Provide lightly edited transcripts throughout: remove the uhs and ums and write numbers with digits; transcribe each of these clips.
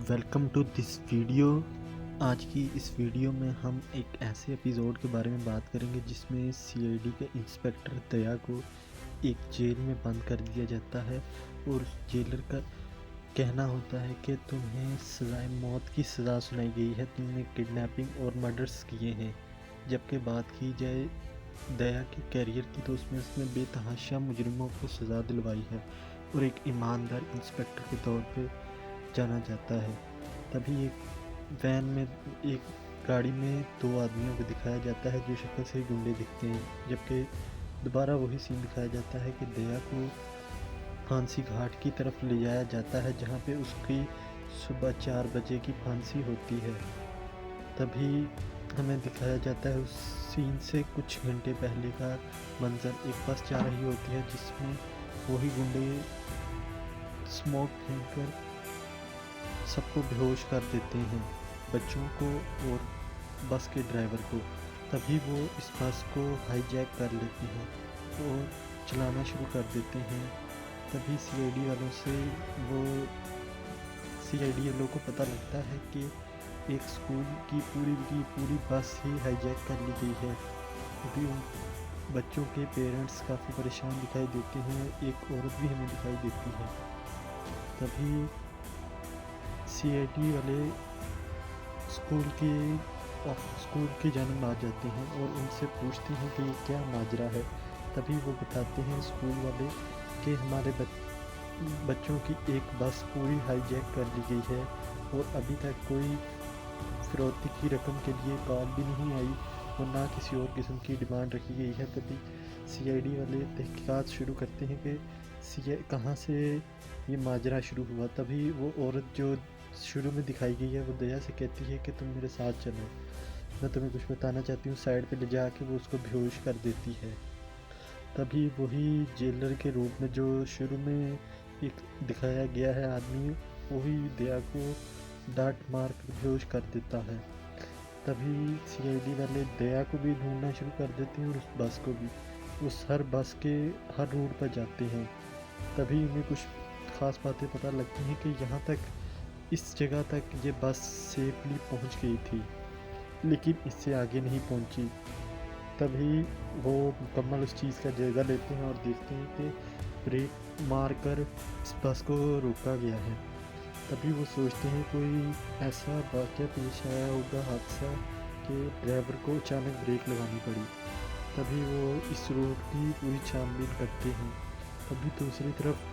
Welcome to this video. आज की इस वीडियो में हम एक ऐसे एपिसोड के बारे में बात करेंगे जिसमें सीआईडी के इंस्पेक्टर दया को एक जेल में बंद कर दिया जाता है और उस जेलर का कहना होता है कि तुम्हें सजाए मौत की सज़ा सुनाई गई है, तुमने किडनैपिंग और मर्डर्स किए हैं। जबकि बात की जाए दया के कैरियर की तो उसमें उसने बेतहाशा मुजरिमों को सज़ा दिलवाई है और एक ईमानदार इंस्पेक्टर के तौर पे जाना जाता है। तभी एक वैन में एक गाड़ी में दो आदमियों को दिखाया जाता है जो शक्ल से ही गुंडे दिखते हैं, जबकि दोबारा वही सीन दिखाया जाता है कि दया को फांसी घाट की तरफ ले जाया जाता है जहाँ पे उसकी सुबह 4 बजे की फांसी होती है। तभी हमें दिखाया जाता है उस सीन से कुछ घंटे पहले का मंजर। एक बस जा रही होती है जिसमें वही गुंडे स्मोक फेंक कर सबको बेहोश कर देते हैं, बच्चों को और बस के ड्राइवर को। तभी वो इस बस को हाईजैक कर लेते हैं और चलाना शुरू कर देते हैं। तभी सीआईडी वालों से वो सीआईडी वालों को पता लगता है कि एक स्कूल की पूरी बस ही हाईजैक कर ली गई है। तभी उन बच्चों के पेरेंट्स काफ़ी परेशान दिखाई देते हैं। एक औरत भी हमें दिखाई देती है। तभी सीआईडी वाले स्कूल की जानब आ जाते हैं और उनसे पूछते हैं कि ये क्या माजरा है। तभी वो बताते हैं स्कूल वाले कि हमारे बच्चों की एक बस पूरी हाईजैक कर ली गई है और अभी तक कोई फिरौती की रकम के लिए कॉल भी नहीं आई और ना किसी और किस्म की डिमांड रखी गई है। तभी सीआईडी वाले तहकीकात शुरू करते हैं कि कहाँ से ये माजरा शुरू हुआ। तभी वो औरत जो शुरू में दिखाई गई है वो दया से कहती है कि तुम मेरे साथ चलो, मैं तुम्हें कुछ बताना चाहती हूँ। साइड पे ले जाके वो उसको बेहोश कर देती है। तभी वही जेलर के रूप में जो शुरू में एक दिखाया गया है आदमी, वही दया को डांट मार कर बेहोश कर देता है। तभी सीआईडी वाले दया को भी ढूंढना शुरू कर देते हैं और उस बस को भी। उस हर बस के हर रूट पर जाते हैं। तभी उन्हें कुछ ख़ास बातें पता लगती हैं कि यहाँ तक इस जगह तक ये बस सेफली पहुँच गई थी, लेकिन इससे आगे नहीं पहुँची। तभी वो मुकम्मल उस चीज़ का जायज़ा लेते हैं और देखते हैं कि ब्रेक मार कर इस बस को रोका गया है। तभी वो सोचते हैं कोई ऐसा वाक़या पेश आया होगा, हादसा, कि ड्राइवर को अचानक ब्रेक लगानी पड़ी। तभी वो इस रोड की पूरी छानबीन करते हैं। तभी दूसरी तरफ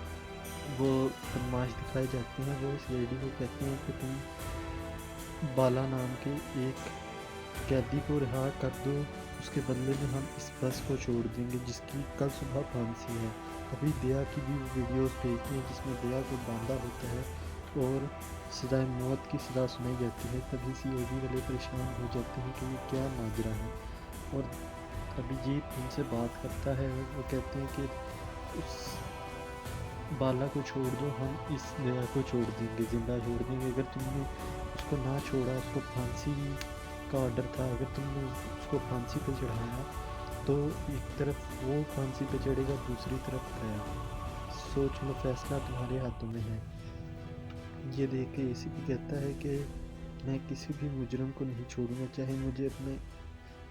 वो बदमाश दिखाए जाते हैं। वो सीआईडी को कहते हैं कि तुम बाला नाम के एक कैदी को रिहा कर दो, उसके बदले में हम इस बस को छोड़ देंगे जिसकी कल सुबह फांसी है। तभी दया की भी वीडियोस भेजते हैं जिसमें दया को बांधा होता है और सजाए मौत की सज़ा सुनाई जाती है। तभी सीआईडी वाले परेशान हो जाते हैं कि ये क्या माजरा है और अभी ये उनसे बात करता है। वो कहते हैं कि उस बाला को छोड़ दो, हम इस दया को छोड़ देंगे, ज़िंदा छोड़ देंगे। अगर तुमने उसको ना छोड़ा, उसको फांसी का ऑर्डर था, अगर तुमने उसको फांसी पे चढ़ाया तो एक तरफ वो फांसी पे चढ़ेगा, दूसरी तरफ दया। सोच लो, फैसला तुम्हारे हाथों में है। ये देख के एसीपी कहता है कि मैं किसी भी मुजरिम को नहीं छोड़ूंगा, चाहे मुझे अपने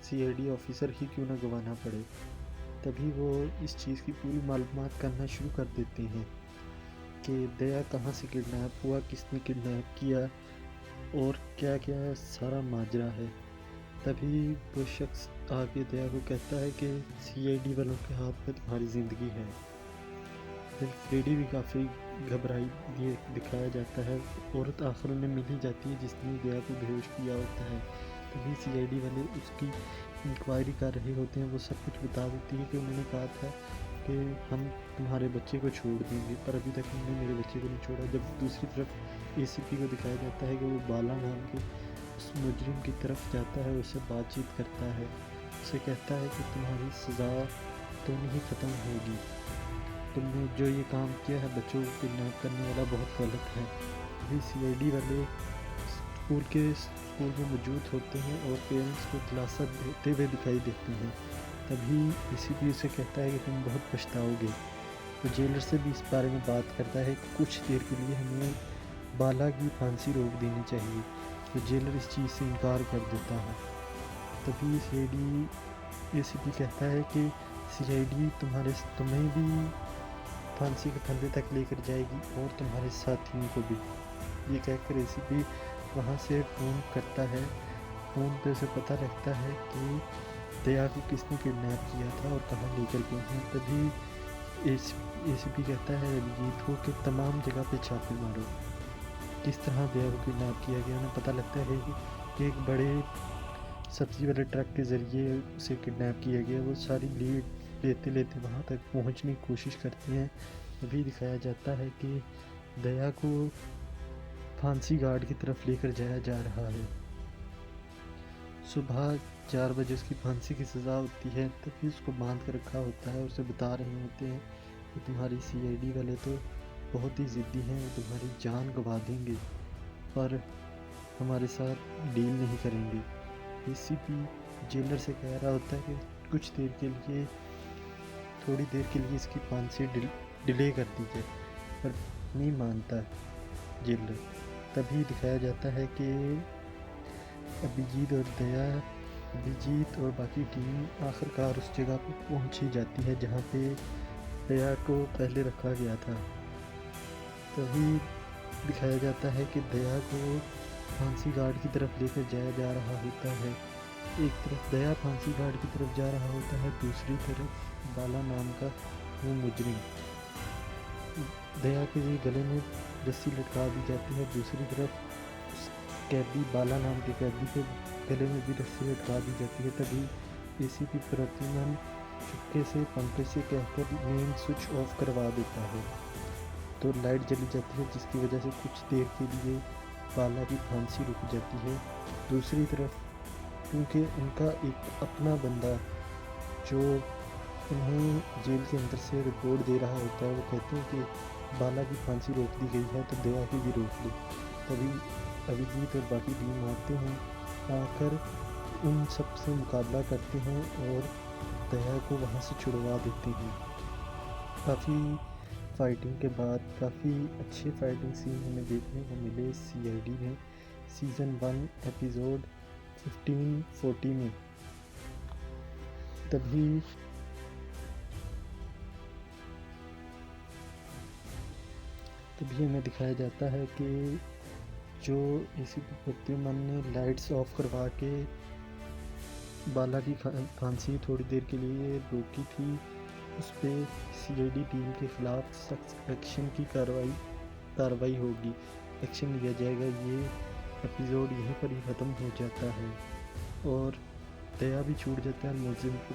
सीआईडी ऑफिसर ही क्यों ना गंवाना पड़े। तभी वो इस चीज़ की पूरी मालूमात करना शुरू कर देते हैं कि दया कहाँ से किडनैप हुआ, किसने किडनैप किया और क्या क्या सारा माजरा है। तभी वो शख्स आके दया को कहता है कि सीआईडी वालों के हाथ में तुम्हारी ज़िंदगी है। फिर फ्रेडी भी काफ़ी घबराई दिखाया जाता है। औरत आखिर में मिल ही जाती है जिसने दया को बेहोश किया होता है। तभी सीआईडी वाले उसकी इंक्वायरी कर रहे होते हैं। वो सब कुछ बता देती है कि उन्होंने कहा था कि हम तुम्हारे बच्चे को छोड़ देंगे, पर अभी तक उन्होंने मेरे बच्चे को नहीं छोड़ा। जब दूसरी तरफ एसीपी को दिखाया जाता है कि वो बाला नाम के उस मुजरिम की तरफ जाता है, उससे बातचीत करता है, उसे कहता है कि तुम्हारी सज़ा तो नहीं ख़त्म होगी, तुमने जो ये काम किया है बच्चों को किडनैप करने वाला बहुत गलत है। अभी सीआईडी वाले स्कूल में मौजूद होते हैं और पेरेंट्स को दिलासा देते हुए दिखाई देते हैं। तभी एसीपी से कहता है कि तुम बहुत पछताओगे। तो जेलर से भी इस बारे में बात करता है कि कुछ देर के लिए हमें बाला की फांसी रोक देनी चाहिए। तो जेलर इस चीज़ से इनकार कर देता है। तभी सीआईडी एसीपी कहता है कि सीआईडी तुम्हें भी फांसी के फंदे तक लेकर जाएगी और तुम्हारे साथियों को भी। ये कहकर एसीपी वहाँ से फ़ोन करता है। फ़ोन पे उसे पता लगता है कि दया को किसने किडनैप किया था और कहाँ लेकर गए हैं। तभी एसीपी कहता है अभिजीत को कि तमाम जगह पे छापे मारो, किस तरह दया को किडनैप किया गया। उन्हें पता लगता है कि एक बड़े सब्जी वाले ट्रक के ज़रिए उसे किडनैप किया गया। वो सारी लीड लेते लेते वहाँ तक पहुँचने की कोशिश करते हैं। अभी दिखाया जाता है कि दया को फांसी गार्ड की तरफ लेकर जाया जा रहा है। सुबह 4 बजे उसकी फांसी की सज़ा होती है। तभी उसको बांध कर रखा होता है। उसे बता रहे होते हैं कि तुम्हारी सीआईडी वाले तो बहुत ही ज़िद्दी हैं, वो तुम्हारी जान गंवा देंगे पर हमारे साथ डील नहीं करेंगे। एसीपी जेलर से कह रहा होता है कि कुछ देर के लिए, थोड़ी देर के लिए इसकी फांसी डिले कर दी जाए, पर नहीं मानता जेलर। तभी दिखाया जाता है कि अभिजीत और बाकी टीम आखिरकार उस जगह पर पहुंच ही जाती है जहां पे दया को पहले रखा गया था। तभी दिखाया जाता है कि दया को फांसी गार्ड की तरफ लेकर जाया जा रहा होता है। एक तरफ दया फांसी गार्ड की तरफ जा रहा होता है, दूसरी तरफ बाला नाम का वो मुजरिम। दया के गले में रस्सी लटका दी जाती है, दूसरी तरफ उस कैदी बाला नाम के कैदी के गले में भी रस्सी लटका दी जाती है। तभी एसीपी प्रद्युम्न चुपके से पंकज से कहकर मेन स्विच ऑफ करवा देता है। तो लाइट चली जाती है, जिसकी वजह से कुछ देर के लिए बाला की फांसी रुक जाती है। दूसरी तरफ क्योंकि उनका एक अपना बंदा जो उन्हें जेल के अंदर से रिपोर्ट दे रहा होता है, वो कहते हैं कि बाला की फांसी रोक दी गई है तो दया की भी रोक ली। तभी अभिजीत और बाकी टीम आते हैं, आकर उन सब से मुकाबला करते हैं और दया को वहाँ से छुड़वा देते हैं। काफ़ी फाइटिंग के बाद काफ़ी अच्छे फाइटिंग सीन हमें देखने को मिले सीआईडी में सीज़न 1 एपिसोड 15-40 में। तभी हमें दिखाया जाता है कि जो एसीपी प्रद्युम्न ने लाइट्स ऑफ करवा के बाला की फांसी थोड़ी देर के लिए रोकी थी, उस पर सीआईडी टीम के खिलाफ सख्त एक्शन की कार्रवाई होगी, एक्शन लिया जाएगा। ये एपिसोड यहीं पर ही ख़त्म हो जाता है और दया भी छूट जाता है मुलजिम को।